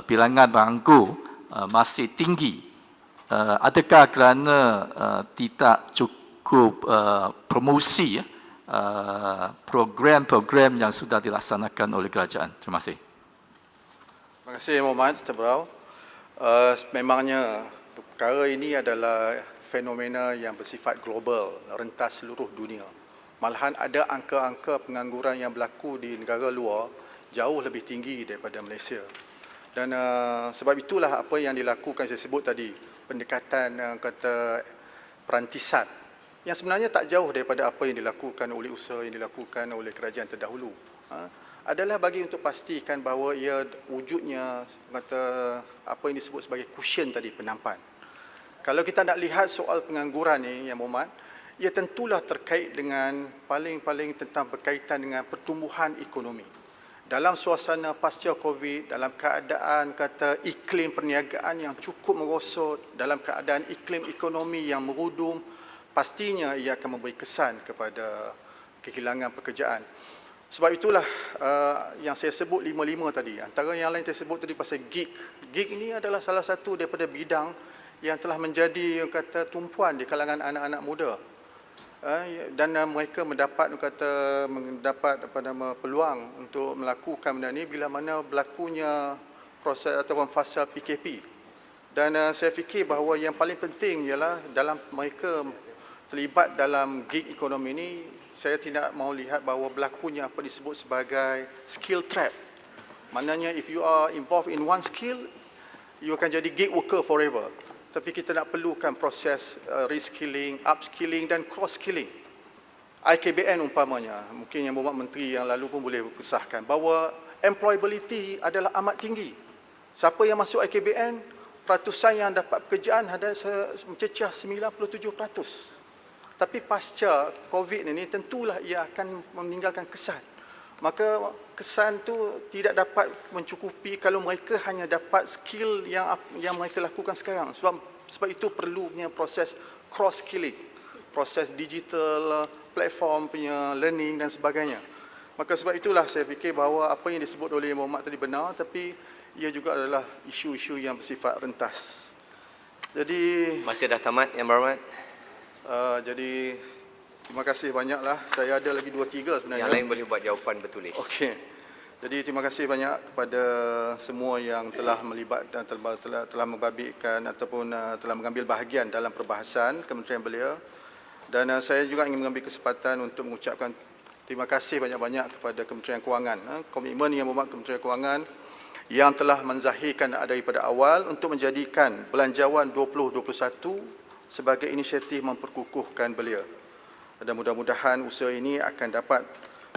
bilangan penganggur masih tinggi. Adakah kerana tidak cukup promosi program-program yang sudah dilaksanakan oleh kerajaan? Terima kasih. Terima kasih Muhammad Tebrau. Memangnya perkara ini adalah fenomena yang bersifat global, rentas seluruh dunia. Malahan ada angka-angka pengangguran yang berlaku di negara luar jauh lebih tinggi daripada Malaysia. Dan sebab itulah apa yang dilakukan saya sebut tadi, pendekatan perantisan yang sebenarnya tak jauh daripada apa yang dilakukan oleh usaha yang dilakukan oleh kerajaan terdahulu. Adalah bagi untuk pastikan bahawa ia wujudnya apa yang disebut sebagai cushion tadi, penampan. Kalau kita nak lihat soal pengangguran ni Yang Berhormat, ia tentulah terkait dengan paling-paling tentang berkaitan dengan pertumbuhan ekonomi. Dalam suasana pasca Covid, dalam keadaan iklim perniagaan yang cukup merosot, dalam keadaan iklim ekonomi yang merudum, pastinya ia akan memberi kesan kepada kehilangan pekerjaan. Sebab itulah yang saya sebut 5 tadi. Antara yang lain saya sebut tadi pasal gig. Gig ini adalah salah satu daripada bidang yang telah menjadi tumpuan di kalangan anak-anak muda. Dan mereka mendapat peluang untuk melakukan benda ini bila mana berlakunya proses ataupun fasa PKP. Dan saya fikir bahawa yang paling penting ialah dalam mereka terlibat dalam gig ekonomi ini, saya tidak mahu lihat bahawa berlakunya apa disebut sebagai skill trap. Maknanya if you are involved in one skill, you akan jadi gig worker forever. Tapi kita nak perlukan proses reskilling, upskilling dan cross-skilling. IKBN umpamanya, mungkin Yang Berhormat Menteri yang lalu pun boleh kesahkan bahawa employability adalah amat tinggi. Siapa yang masuk IKBN, peratusan yang dapat pekerjaan ada mencecah 97%. Tapi pasca COVID ini tentulah ia akan meninggalkan kesan. Maka kesan tu tidak dapat mencukupi kalau mereka hanya dapat skill yang mereka lakukan sekarang. Sebab itu perlunya proses cross skilling, proses digital platform punya learning dan sebagainya. Maka sebab itulah saya fikir bahawa apa yang disebut oleh Muhammad tadi benar, tapi ia juga adalah isu-isu yang bersifat rentas. Jadi Masa dah tamat, Yang Berhormat. jadi terima kasih banyaklah. Saya ada lagi 2-3 sebenarnya. Yang lain boleh buat jawapan bertulis. Okey. Jadi terima kasih banyak kepada semua yang telah melibat dan telah membabitkan ataupun telah mengambil bahagian dalam perbahasan Kementerian Belia. Dan saya juga ingin mengambil kesempatan untuk mengucapkan terima kasih banyak-banyak kepada Kementerian Kewangan. Komitmen yang berhormat Kementerian Kewangan yang telah menzahirkan daripada awal untuk menjadikan Belanjawan 2021 sebagai inisiatif memperkukuhkan belia. Dan mudah-mudahan usaha ini akan dapat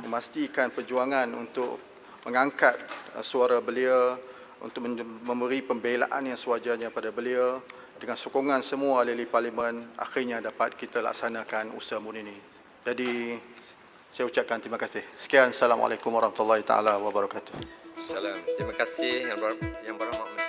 memastikan perjuangan untuk mengangkat suara belia, untuk memberi pembelaan yang sewajarnya pada belia, dengan sokongan semua ahli parlimen, akhirnya dapat kita laksanakan usaha murni ini. Jadi saya ucapkan terima kasih. Sekian, Assalamualaikum warahmatullahi taala wabarakatuh. Salam. Terima kasih Yang Berhormat